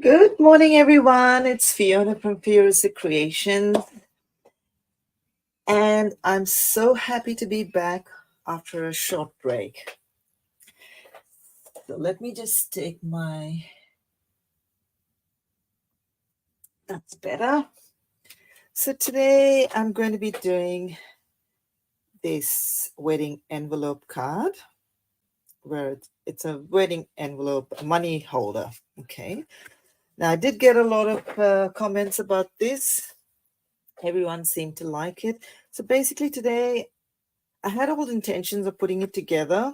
Good morning, everyone. It's Fiona from Fiorissacreations, and I'm so happy to be back after a short break. So let me just take that's better. So today I'm going to be doing this wedding envelope card, where it's a wedding envelope, a money holder. Okay. Now I did get a lot of comments about this. Everyone seemed to like it. So basically today I had all intentions of putting it together,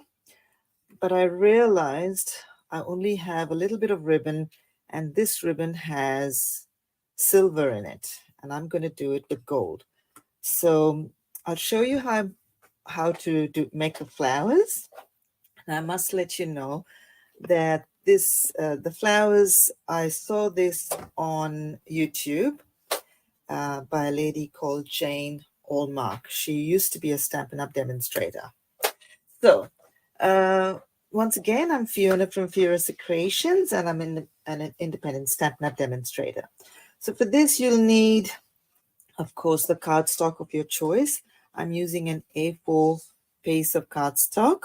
but I realized I only have a little bit of ribbon, and this ribbon has silver in it, and I'm going to do it with gold. So I'll show you how to make the flowers. And I must let you know that the flowers, I saw this on YouTube by a lady called Jane Allmark. She used to be a Stampin' Up! Demonstrator. So, once again, I'm Fiona from Fiorissacreations, and I'm an independent Stampin' Up! Demonstrator. So for this, you'll need, of course, the cardstock of your choice. I'm using an A4 piece of cardstock,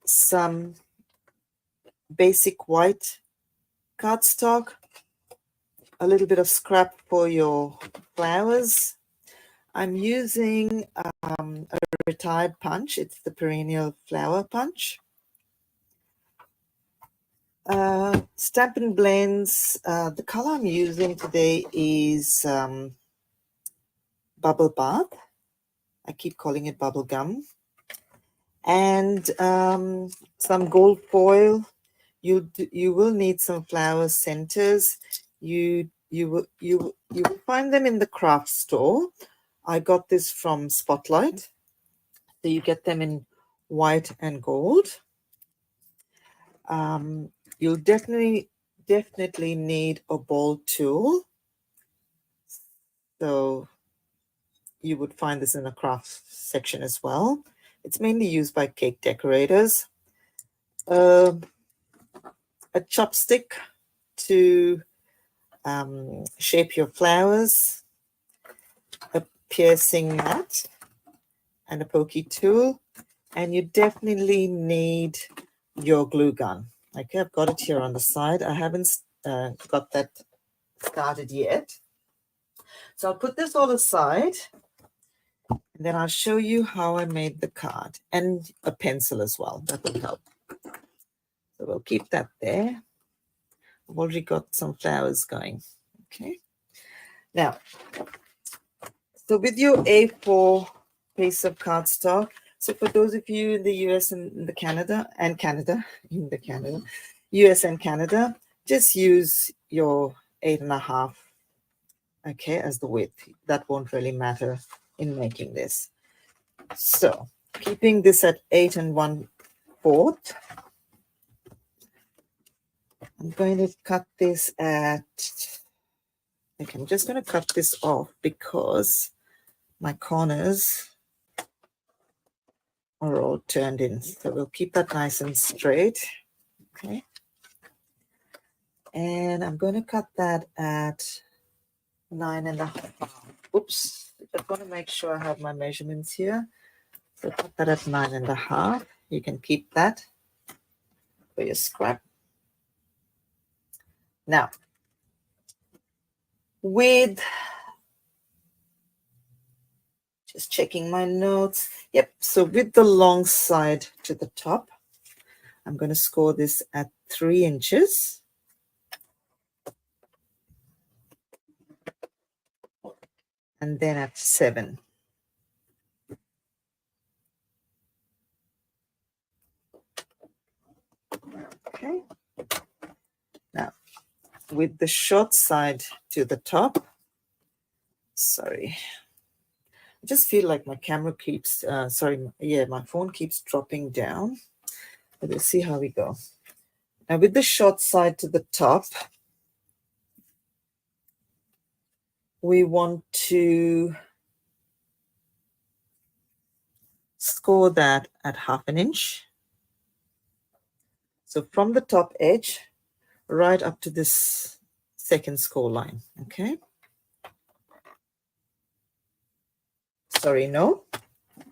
some basic white cardstock, a little bit of scrap for your flowers. I'm using a retired punch. It's the perennial flower punch. Stampin' Blends, the color I'm using today is Bubble Bath. I keep calling it Bubble Gum. And some gold foil. You will need some flower centers. You will find them in the craft store. I got this from Spotlight. So you get them in white and gold. You'll definitely need a ball tool. So you would find this in the craft section as well. It's mainly used by cake decorators. A chopstick to shape your flowers, a piercing mat, and a pokey tool. And you definitely need your glue gun. Okay, I've got it here on the side. I haven't got that started yet. So I'll put this all aside, and then I'll show you how I made the card, and a pencil as well. That will help. So we'll keep that there. I've already got some flowers going. Okay. Now, so with your A4 piece of cardstock, so for those of you in the US and in the US and Canada, just use your 8.5, okay, as the width. That won't really matter in making this. So keeping this at 8 1/4, I'm going to cut this at, okay, I'm just going to cut this off because my corners are all turned in. So we'll keep that nice and straight. Okay. And I'm going to cut that at 9.5. Oops. I just want to make sure I have my measurements here. So cut that at 9.5. You can keep that for your scrap. Now, with, just checking my notes. Yep. So with the long side to the top, I'm going to score this at 3 inches. And then at 7. Okay. Now, with the short side to the top, sorry, I just feel like my camera keeps, my phone keeps dropping down. But we'll see how we go. Now, with the short side to the top, we want to score that at 1/2 inch. So from the top edge right up to this second score line. Okay. Sorry, no.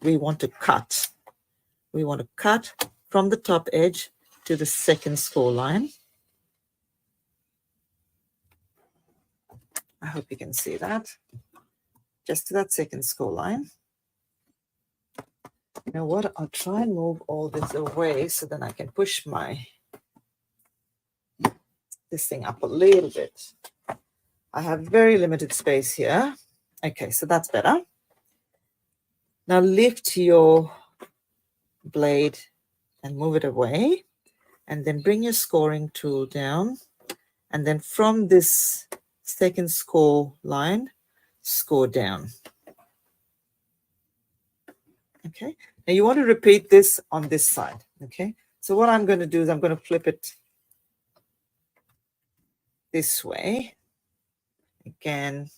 We want to cut. We want to cut from the top edge to the second score line. I hope you can see that. Just to that second score line. You know what? I'll try and move all this away so then I can push this thing up a little bit. I have very limited space here. Okay, so that's better. Now lift your blade and move it away, and then bring your scoring tool down, and then from this second score line, score down. Okay, now you want to repeat this on this side. Okay, so what I'm going to do is I'm going to flip it this way. Again,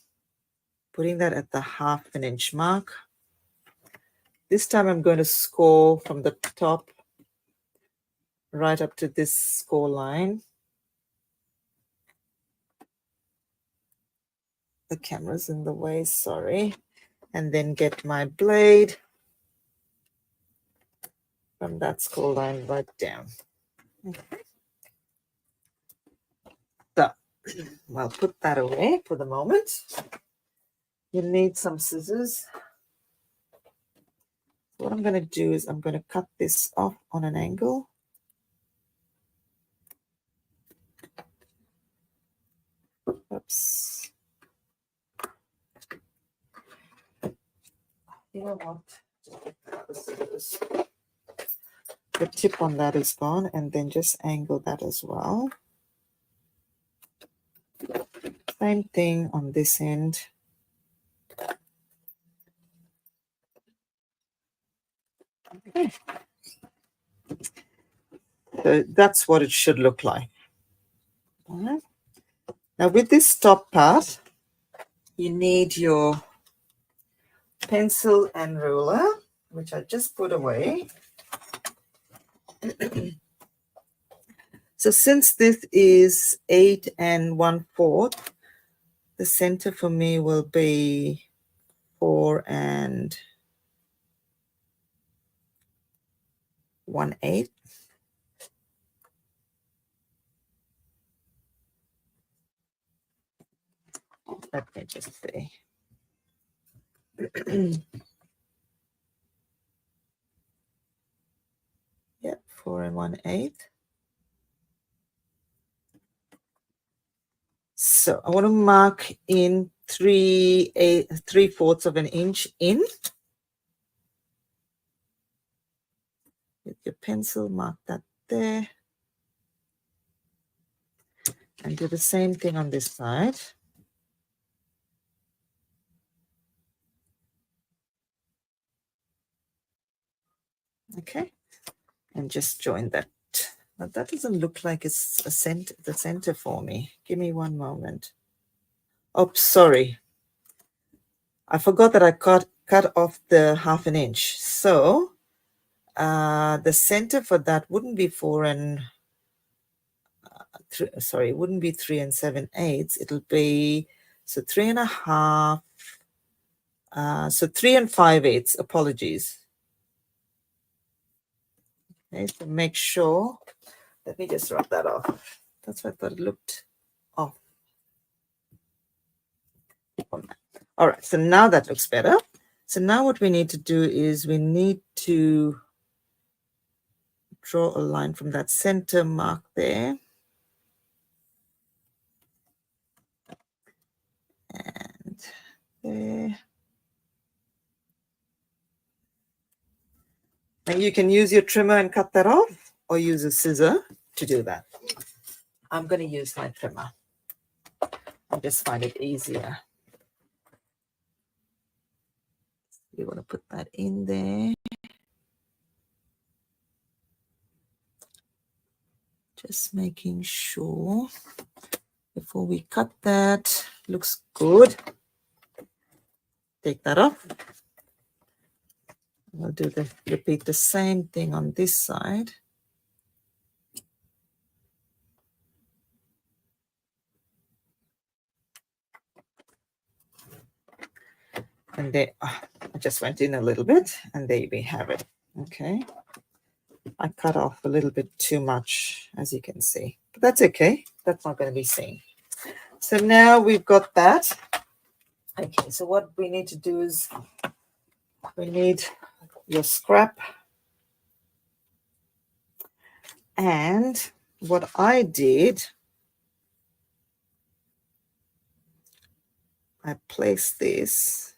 putting that at the 1/2 inch mark. This time I'm going to score from the top right up to this score line. The camera's in the way, sorry. And then get my blade from that score line right down. Okay. So I'll put that away for the moment. You need some scissors. What I'm going to do is I'm going to cut this off on an angle. Oops. You know what? Just get the scissors. The tip on that is gone, and then just angle that as well. Same thing on this end. Okay. So that's what it should look like. All right. Now with this top part, you need your pencil and ruler, which I just put away. So since this is 8 1/4, the center for me will be 4 1/8. Let me just see. Yeah, 4 1/8. So I want to mark in 3/4 of an inch in. With your pencil, mark that there. And do the same thing on this side. Okay, and just join that. Now that doesn't look like it's the center for me. Give me one moment. Oh, sorry. I forgot that I cut off the 1/2 inch. So the center for that wouldn't be 4 and it wouldn't be 3 7/8. It'll be 3 1/2. So 3 5/8. Apologies. Okay, so make sure. Let me just rub that off. That's what I thought it looked off. All right, so now that looks better. So now what we need to do is we need to draw a line from that center mark there. And there. And you can use your trimmer and cut that off, or use a scissor to do that. I'm going to use my trimmer. I just find it easier. You want to put that in there. Just making sure before we cut that. Looks good. Take that off. We'll repeat the same thing on this side. And there, I just went in a little bit, and there we have it. Okay. I cut off a little bit too much, as you can see, but that's okay. That's not going to be seen. So now we've got that. Okay, so what we need to do is we need your scrap. And what I did, I placed this.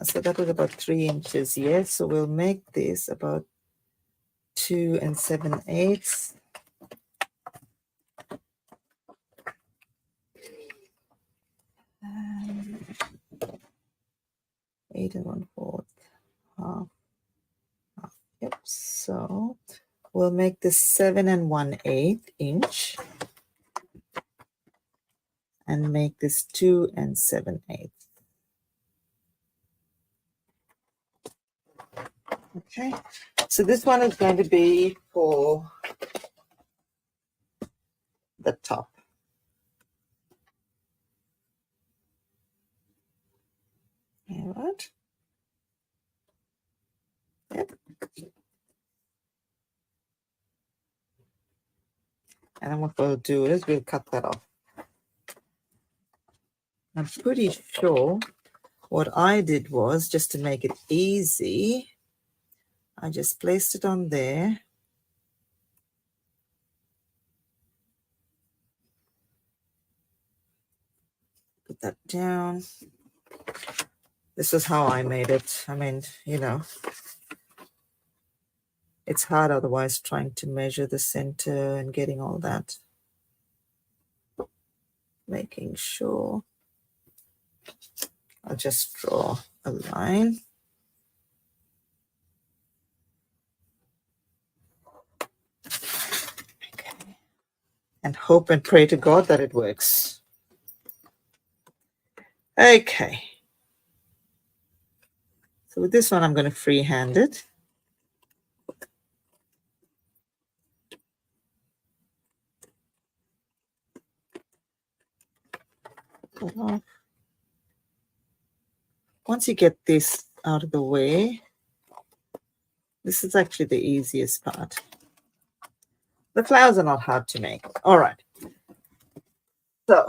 So that was about 3 inches, yes. So we'll make this about 2 7/8. 8 1/4, half. Yep. So we'll make this 7 1/8 inch and make this 2 7/8. Okay. So this one is going to be for the top. All right. Yep. And then what we'll do is we'll cut that off. I'm pretty sure what I did was, just to make it easy, I just placed it on there. Put that down. This is how I made it. I mean, you know, it's hard otherwise trying to measure the center and getting all that. Making sure. I'll just draw a line. Okay. And hope and pray to God that it works. Okay. So with this one, I'm going to freehand it. Once you get this out of the way, this is actually the easiest part. The flowers are not hard to make. All right. So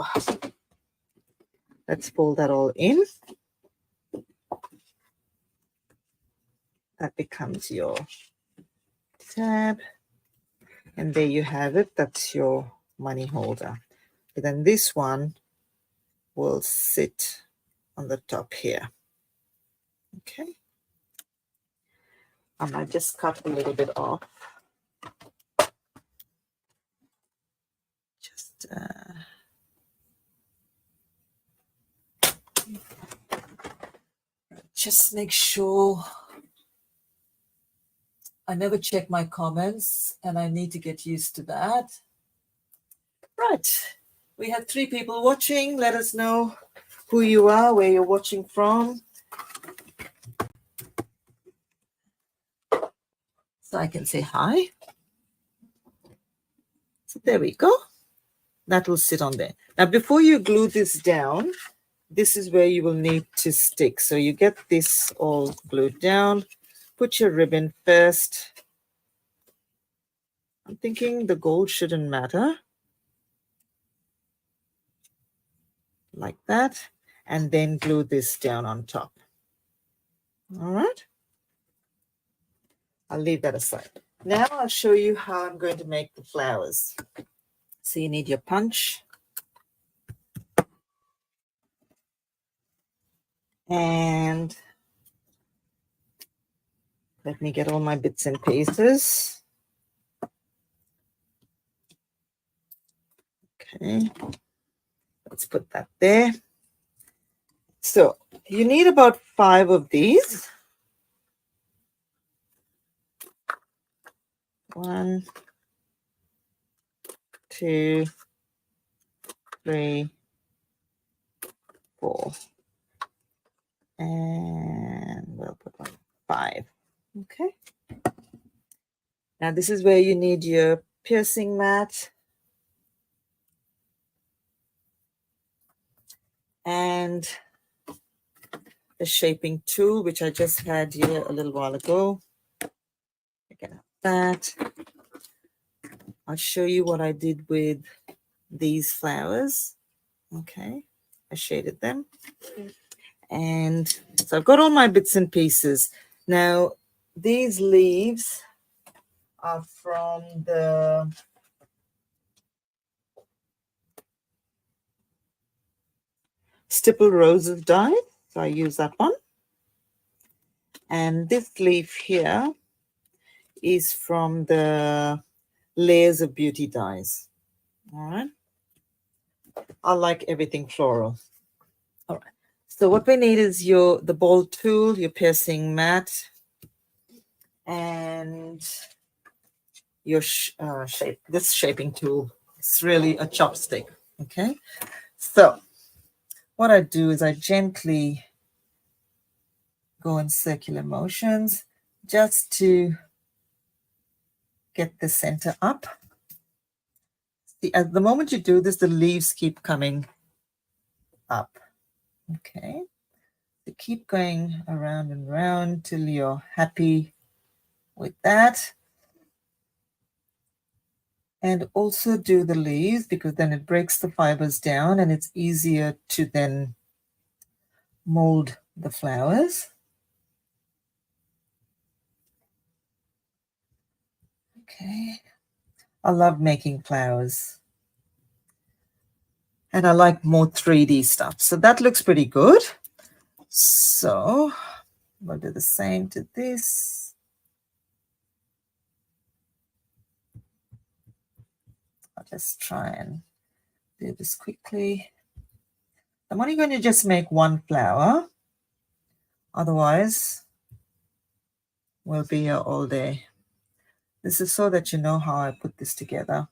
let's fold that all in. That becomes your tab. And there you have it. That's your money holder. And then this one will sit on the top here. Okay. I might just cut a little bit off. Just make sure. I never check my comments, and I need to get used to that. Right. We have 3 people watching. Let us know who you are, where you're watching from, so I can say hi. So there we go. That will sit on there. Now, before you glue this down, this is where you will need to stick. So you get this all glued down. Put your ribbon first. I'm thinking the gold shouldn't matter. Like that. And then glue this down on top. All right. I'll leave that aside. Now I'll show you how I'm going to make the flowers. So you need your punch. And let me get all my bits and pieces. Okay. Let's put that there. So you need about 5 of these. 1, 2, 3, 4. And we'll put on 5. Okay. Now this is where you need your piercing mat. and the shaping tool, which I just had here a little while ago. Again, that. I'll show you what I did with these flowers. Okay, I shaded them. And so I've got all my bits and pieces. Now, these leaves are from the Stipple Roses die. So I use that one. And this leaf here is from the Layers of Beauty dies. All right. I like everything floral. All right. So what we need is the ball tool, your piercing mat, and your this shaping tool. It's really a chopstick. Okay. So what I do is I gently go in circular motions just to get the center up. See, at the moment you do this, the leaves keep coming up. Okay. So keep going around and around till you're happy with that. And also do the leaves, because then it breaks the fibers down and it's easier to then mold the flowers. Okay. I love making flowers. And I like more 3D stuff. So that looks pretty good. So we'll do the same to this. I'll just try and do this quickly. I'm only going to just make one flower. Otherwise, we'll be here all day. This is so that you know how I put this together.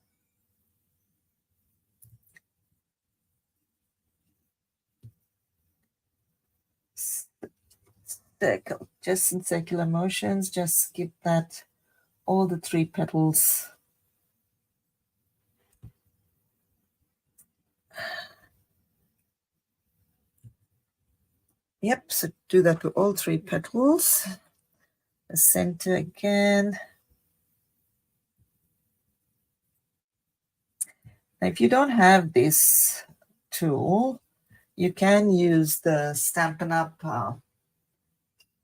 Circle, just in circular motions, just give that all the 3 petals. Yep, so do that with all 3 petals. The center again. Now, if you don't have this tool, you can use the Stampin' Up!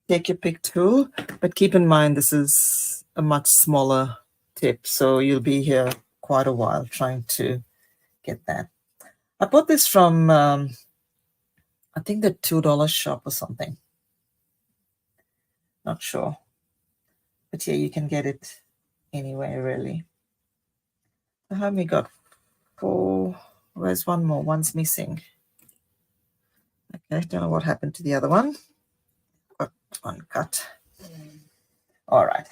Take Your Pick tool, but keep in mind this is a much smaller tip, so you'll be here quite a while trying to get that. I bought this from, I think the $2 shop or something. Not sure. But yeah, you can get it anywhere, really. So how many got? 4. Where's one more? One's missing. Okay, don't know what happened to the other one. Got one cut. All right.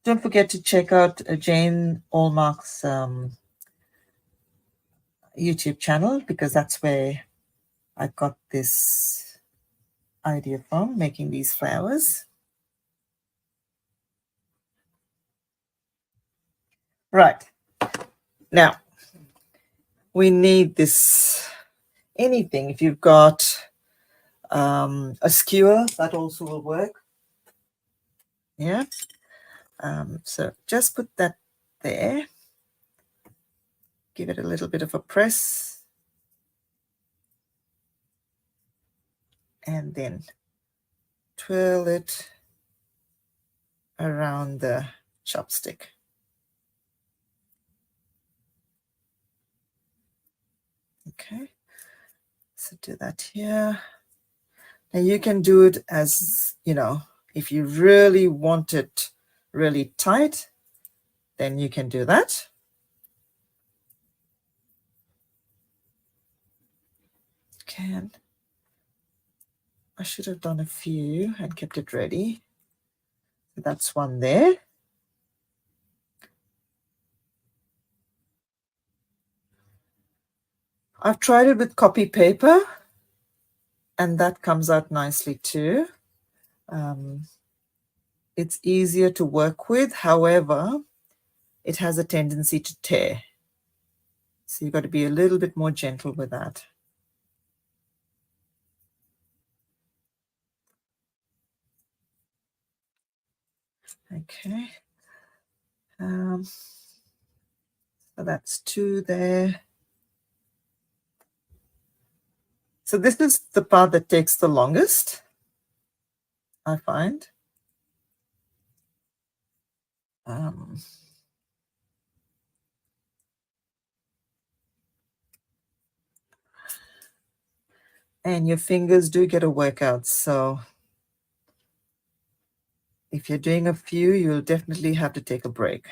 Don't forget to check out Jane Allmark's YouTube channel, because that's where I got this idea from, making these flowers. Right. Now, we need this, anything. If you've got a skewer, that also will work. Yeah. So just put that there. Give it a little bit of a press. And then twirl it around the chopstick. Okay. So do that here. Now you can do it as, you know, if you really want it really tight, then you can do that. Okay. I should have done a few and kept it ready. That's one there. I've tried it with copy paper, and that comes out nicely too. It's easier to work with. However, it has a tendency to tear. So you've got to be a little bit more gentle with that. Okay. So that's 2 there. So this is the part that takes the longest, I find. And your fingers do get a workout. So if you're doing a few, you'll definitely have to take a break.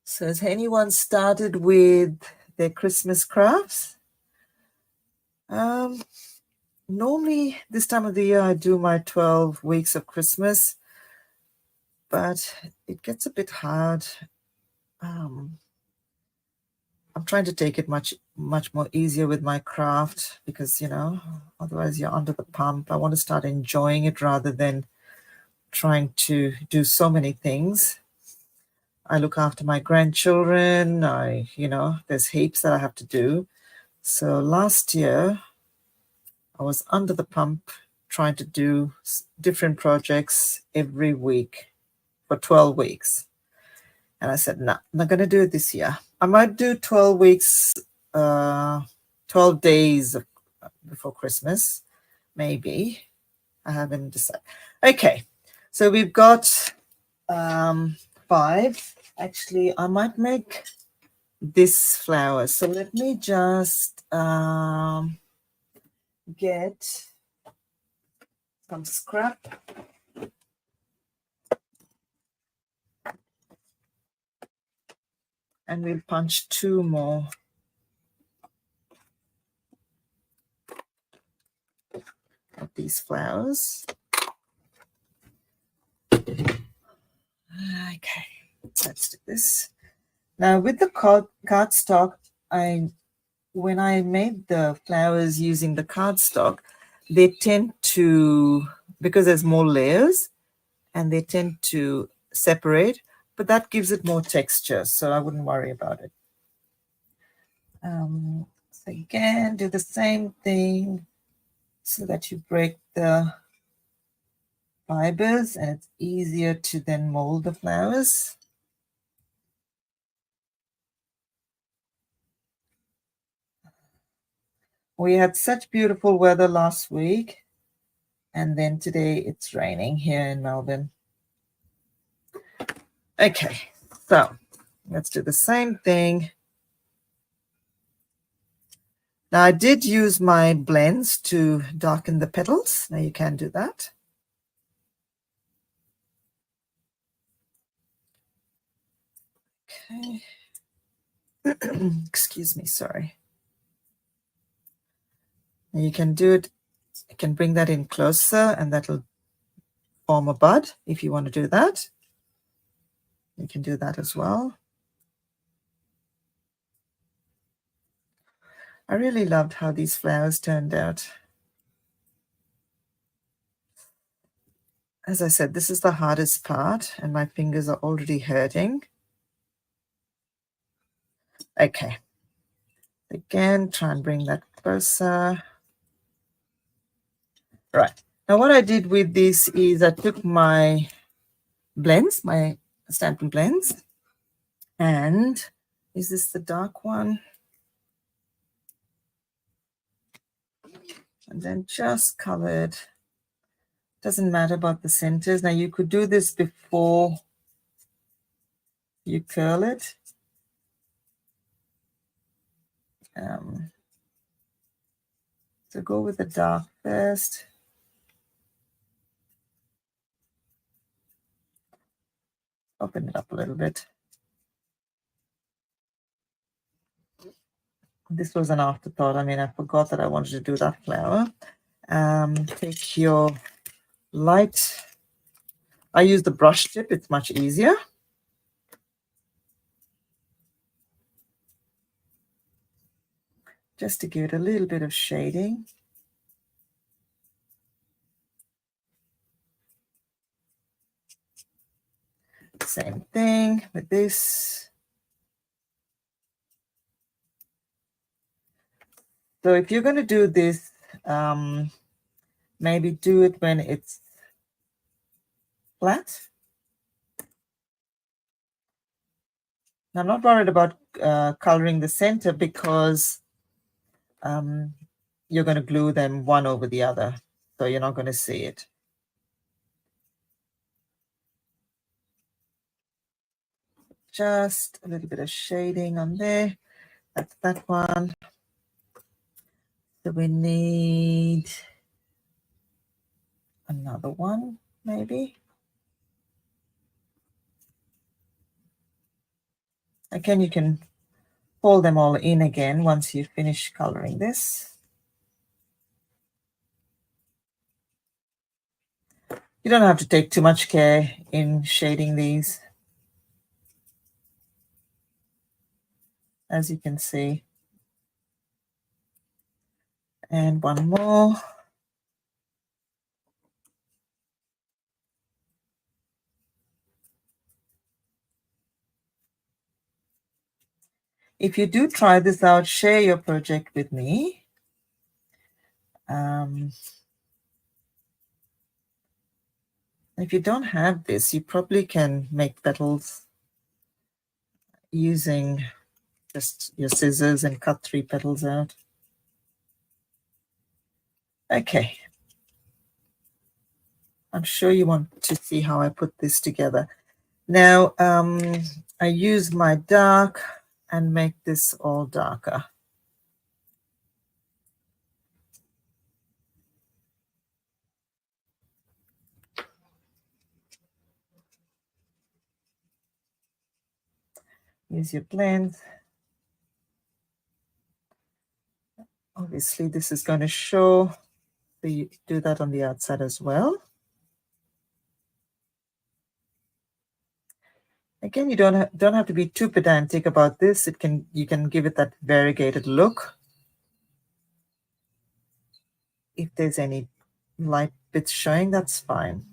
So has anyone started with their Christmas crafts? Normally this time of the year I do my 12 weeks of Christmas, but it gets a bit hard. I'm trying to take it much more easier with my craft because, otherwise you're under the pump. I want to start enjoying it rather than trying to do so many things. I look after my grandchildren. There's heaps that I have to do. So last year I was under the pump trying to do different projects every week for 12 weeks. And I said, no, I'm not going to do it this year. I might do 12 weeks, 12 days before Christmas, maybe. I haven't decided. Okay, so we've got 5. Actually, I might make this flower. So let me just get some scrap. And we'll punch 2 more. Of these flowers. Okay, let's do this. Now with the cardstock, when I made the flowers using the cardstock, they tend to, because there's more layers, and they tend to separate, but that gives it more texture, so I wouldn't worry about it. So again, do the same thing so that you break the fibers and it's easier to then mold the flowers. We had such beautiful weather last week, and then today it's raining here in Melbourne. Okay, so let's do the same thing. Now I did use my blends to darken the petals. Now you can do that. Okay. Excuse me, sorry. Now you can do it, you can bring that in closer and that'll form a bud if you want to do that. You can do that as well. I really loved how these flowers turned out. As I said, this is the hardest part and my fingers are already hurting. Okay. Again, try and bring that closer. Right. Now what I did with this is I took my blends, my Stampin' blends, and is this the dark one? And then just colored. Doesn't matter about the centers. Now you could do this before you curl it. So go with the dark first. Open it up a little bit. This was an afterthought. I mean, I forgot that I wanted to do that flower. Take your light. I use the brush tip. It's much easier. Just to give it a little bit of shading. Same thing with this. So if you're going to do this, maybe do it when it's flat. I'm not worried about coloring the center because you're going to glue them one over the other, so you're not going to see it. Just a little bit of shading on there. That's that one. So we need another one, maybe. Again, you can fold them all in again once you finish coloring this. You don't have to take too much care in shading these, as you can see. And one more. If you do try this out, share your project with me. If you don't have this, you probably can make petals using just your scissors and cut 3 petals out. Okay. I'm sure you want to see how I put this together. Now, I use my dark and make this all darker. Use your blend. Obviously, this is going to show, so you do that on the outside as well. Again, you don't have to be too pedantic about this. You can give it that variegated look. If there's any light bits showing, that's fine.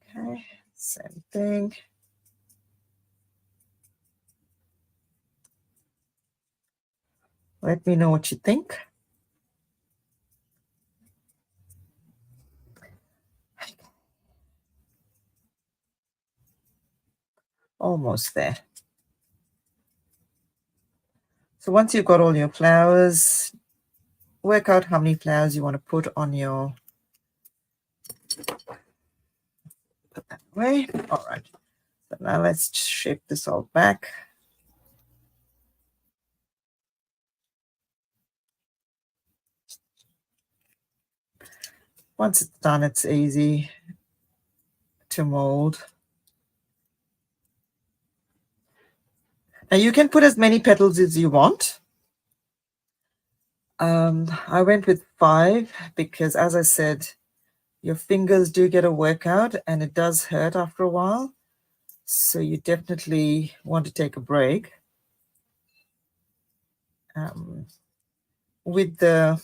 Okay, same thing. Let me know what you think. Almost there. So once you've got all your flowers, work out how many flowers you want to put on your, put that away. All right. So now let's shape this all back. Once it's done, it's easy to mold. Now you can put as many petals as you want. I went with 5 because, as I said, your fingers do get a workout and it does hurt after a while. So you definitely want to take a break. With the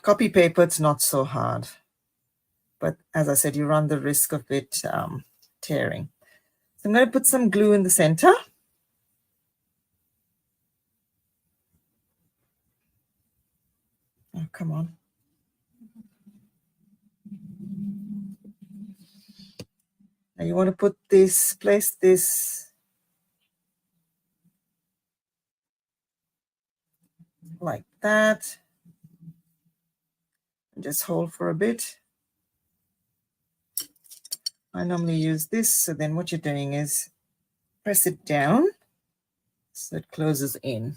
copy paper, it's not so hard. But as I said, you run the risk of it tearing. So I'm going to put some glue in the center. Oh, come on. Now you want to put this, place this like that. Just hold for a bit. I normally use this, so then what you're doing is press it down so it closes in.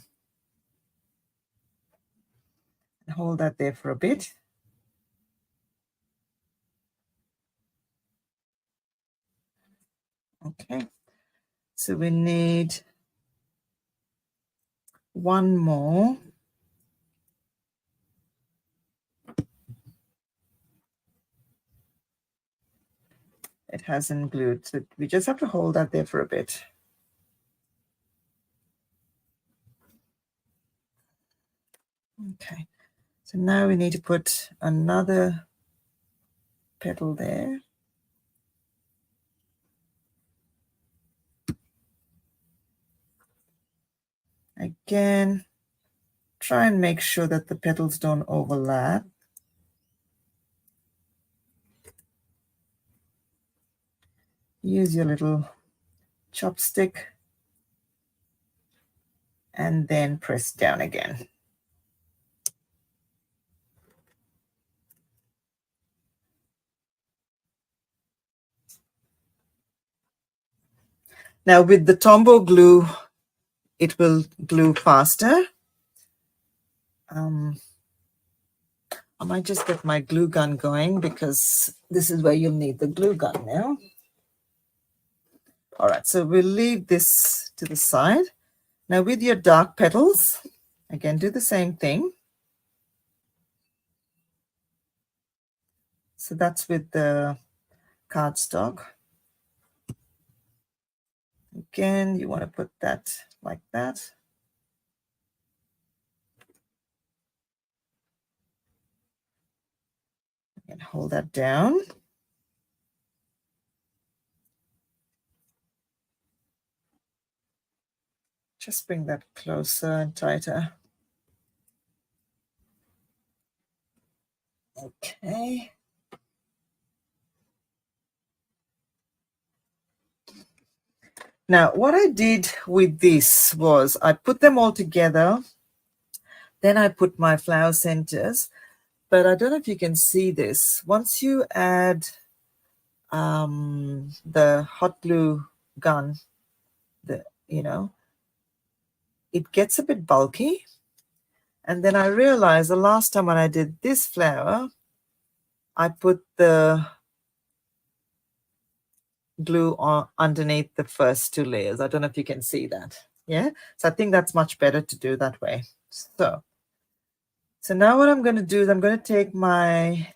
And hold that there for a bit. Okay, so we need one more. It hasn't glued, so we just have to hold that there for a bit. Okay, So now we need to put another petal there. Again, try and make sure that the petals don't overlap. Use your little chopstick and then press down again. Now with the Tombow glue, it will glue faster. I might just get my glue gun going because this is where you'll need the glue gun now. All right, so we'll leave this to the side. Now with your dark petals, again, do the same thing. So that's with the cardstock. Again, you want to put that like that. And hold that down. Just bring that closer and tighter. Okay. Now, what I did with this was I put them all together. Then I put my flower centers. But I don't know if you can see this. Once you add the hot glue gun, it gets a bit bulky. And then I realized the last time when I did this flower, I put the glue on underneath the first two layers. I don't know if you can see that. Yeah. So I think that's much better to do that way. So now what I'm going to do is I'm going to take my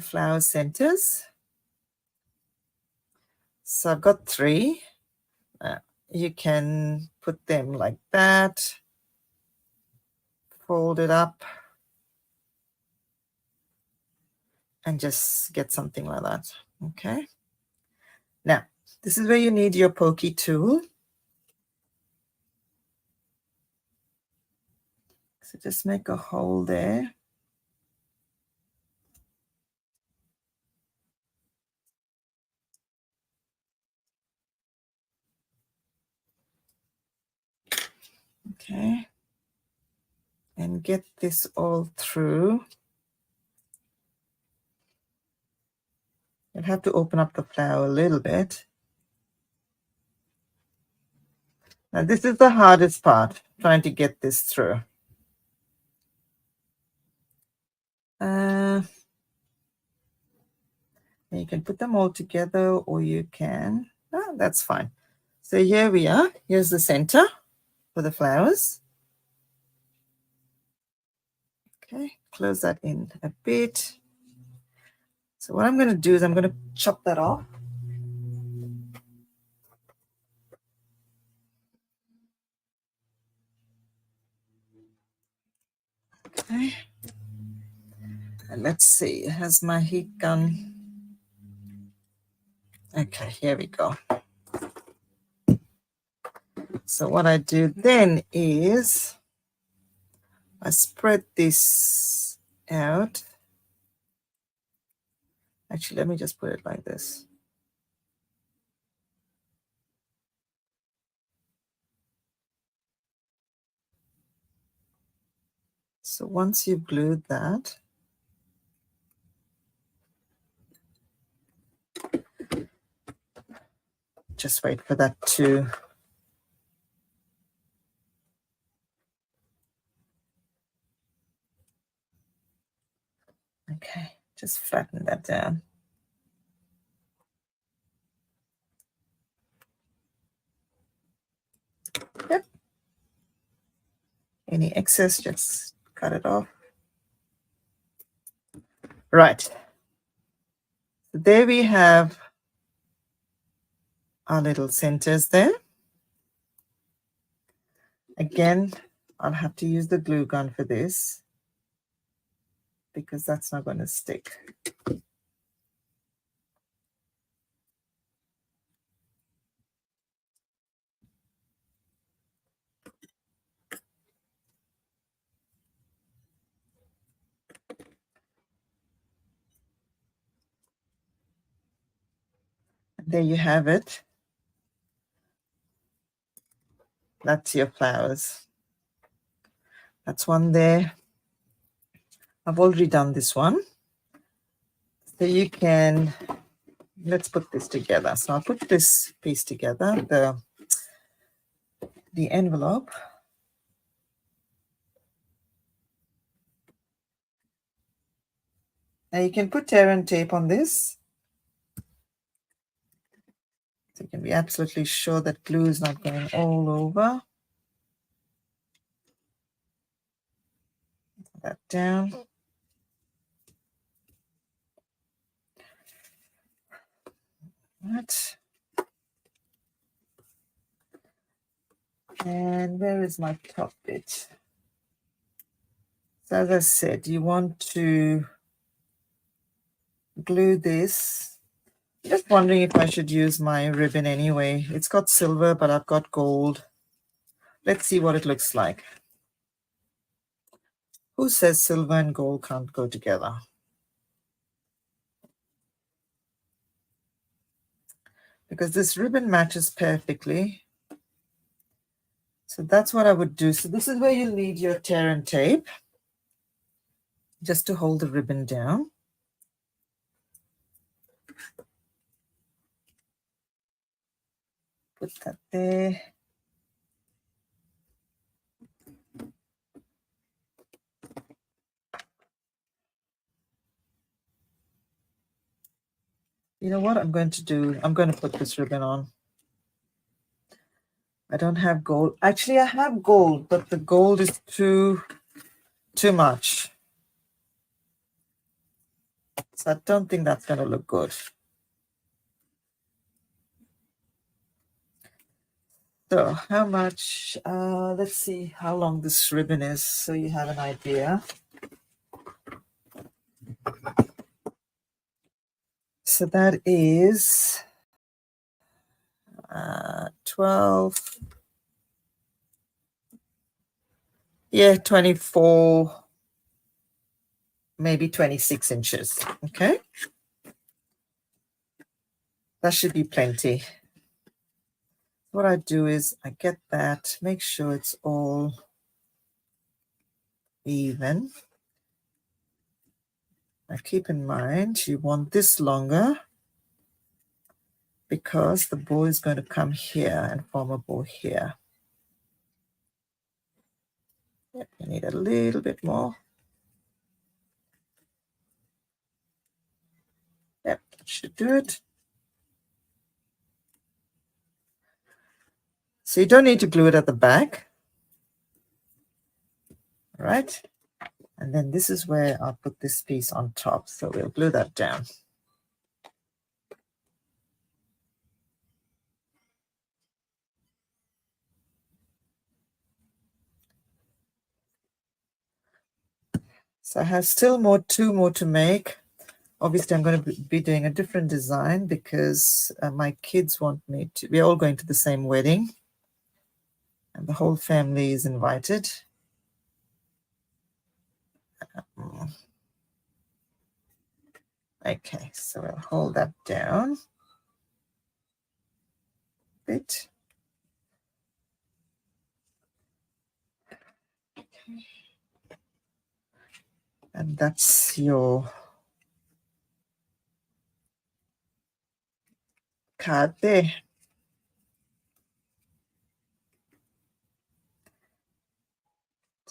flower centers. So I've got 3. You can put them like that, fold it up, and just get something like that. Okay. Now, this is where you need your pokey tool. So just make a hole there. Okay. And get this all through. You'll have to open up the flower a little bit. Now, this is the hardest part, trying to get this through. You can put them all together, or you can, that's fine. So here we are. Here's the center for the flowers. Okay, close that in a bit. So what I'm going to do is I'm going to chop that off. Okay. And let's see, it has my heat gun. Okay, here we go. So what I do then is I spread this out. Actually, let me just put it like this. So once you've glued that, just wait for that to okay, just flatten that down. Yep. Any excess, just cut it off. Right. So there we have our little centers there. Again, I'll have to use the glue gun for this because that's not going to stick. There you have it. That's your flowers. That's one there. I've already done this one. So you can, let's put this together. So I'll put this piece together, the envelope. Now you can put tear and tape on this. So you can be absolutely sure that glue is not going all over. Put that down. Right. And where is my top bit? So as I said, you want to glue this. Just wondering if I should use my ribbon anyway. It's got silver, but I've got gold. Let's see what it looks like. Who says silver and gold can't go together? Because this ribbon matches perfectly. So that's what I would do. So this is where you'll need your tear and tape, just to hold the ribbon down. Put that there. You know what I'm going to do? I'm going to put this ribbon on. I don't have gold. Actually, I have gold, but the gold is too much. So I don't think that's going to look good. So how much? Let's see how long this ribbon is so you have an idea. So that is 12. Yeah, 24, maybe 26 inches. Okay. That should be plenty. What I do is I get that, make sure it's all even. Now keep in mind you want this longer because the bow is going to come here and form a bow here. Yep, you need a little bit more. Yep, that should do it. So you don't need to glue it at the back. All right. And then this is where I'll put this piece on top. So we'll glue that down. So I have still two more to make. Obviously, I'm going to be doing a different design because my kids want me to. We're all going to the same wedding. And the whole family is invited. Okay, so I'll hold that down a bit. Okay. And that's your card there.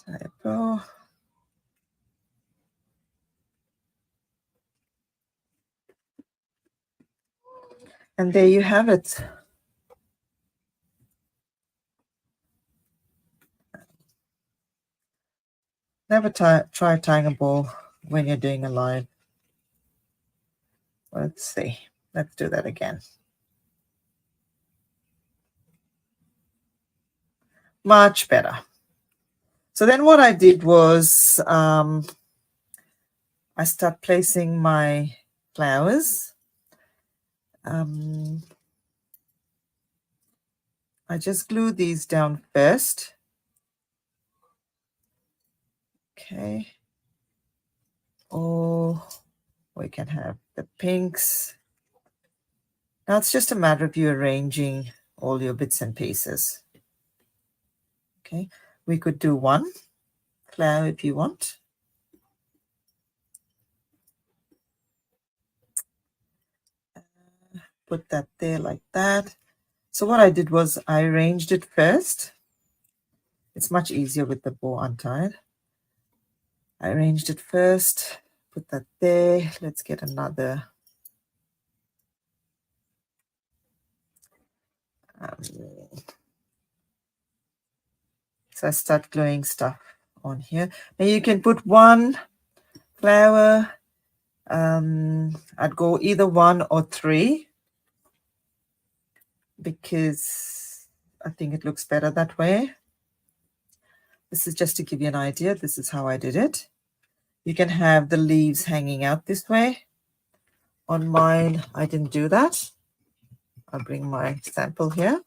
Typo. And there you have it. Never try tying a bow when you're doing a live. Let's see. Let's do that again. Much better. So then what I did was I start placing my flowers. I just glue these down first. Okay. Or we can have the pinks. Now it's just a matter of you arranging all your bits and pieces. Okay. We could do one flower if you want. Put that there like that. So what I did was I arranged it first. It's much easier with the bow untied. I arranged it first, put that there. Let's get another. So I start gluing stuff on here. Now you can put one flower. I'd go either one or three because I think it looks better that way. This is just to give you an idea. This is how I did it. You can have the leaves hanging out this way. On mine, I didn't do that. I'll bring my sample here.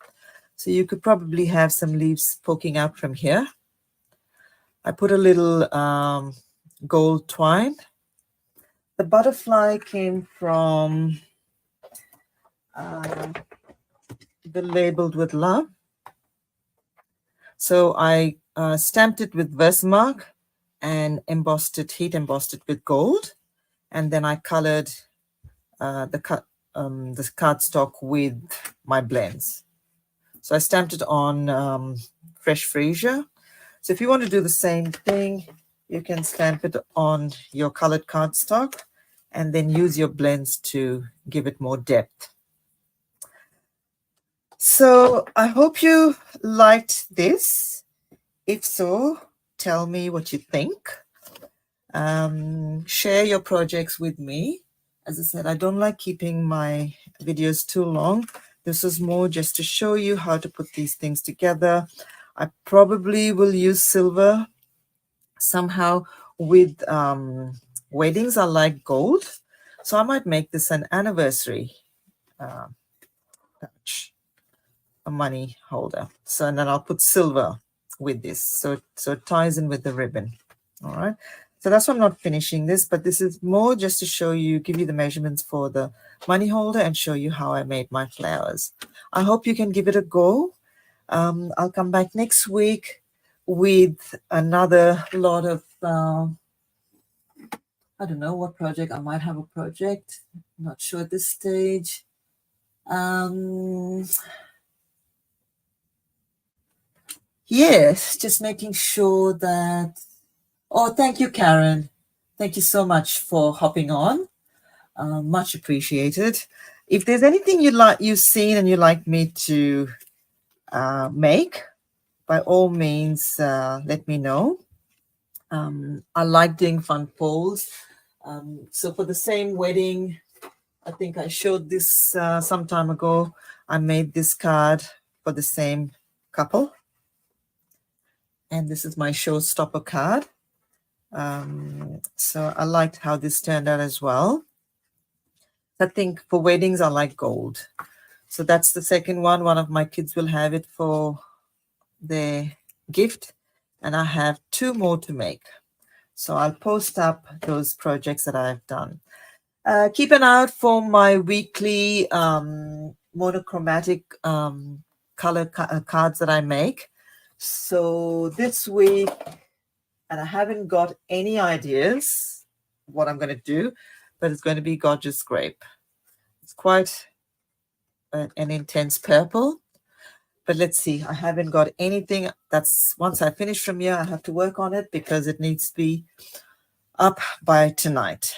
So you could probably have some leaves poking out from here. I put a little gold twine. The butterfly came from the Labeled with Love. So I stamped it with Versamark and embossed it, heat embossed it with gold. And then I colored the cardstock with my blends. So I stamped it on fresh freesia. So if you want to do the same thing, you can stamp it on your colored cardstock and then use your blends to give it more depth. So I hope you liked this. If so, tell me what you think. Share your projects with me. As I said, I don't like keeping my videos too long. This is more just to show you how to put these things together. I probably will use silver somehow with weddings. I like gold. So I might make this an anniversary pouch, a money holder. So and then I'll put silver with this. So it ties in with the ribbon. All right. So that's why I'm not finishing this, but this is more just to show you, give you the measurements for the money holder and show you how I made my flowers. I hope you can give it a go. I'll come back next week with another lot of, I don't know what project. I might have a project. I'm not sure at this stage. Yes, just making sure that. Oh, thank you, Karen. Thank you so much for hopping on. Much appreciated. If there's anything you've seen and you'd like me to make, by all means, let me know. I like doing fun polls. So for the same wedding, I think I showed this some time ago. I made this card for the same couple. And this is my showstopper card. So I liked how this turned out as well. I think for weddings, I like gold. So that's the second one. One of my kids will have it for their gift. And I have two more to make. So I'll post up those projects that I've done. Keep an eye out for my weekly monochromatic color cards that I make. So this week, and I haven't got any ideas what I'm going to do, but it's going to be Gorgeous Grape. It's quite an intense purple, but let's see. I haven't got anything. That's once I finish from here, I have to work on it because it needs to be up by tonight.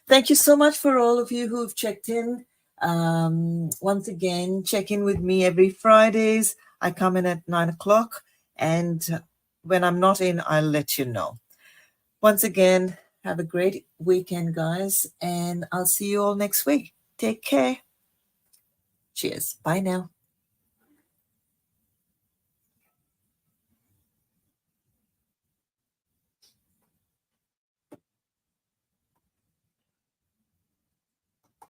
Thank you so much for all of you who've checked in. Once again, check in with me every Fridays. I come in at 9 o'clock, and when I'm not in, I'll let you know. Once again, have a great weekend, guys, and I'll see you all next week. Take care. Cheers. Bye now.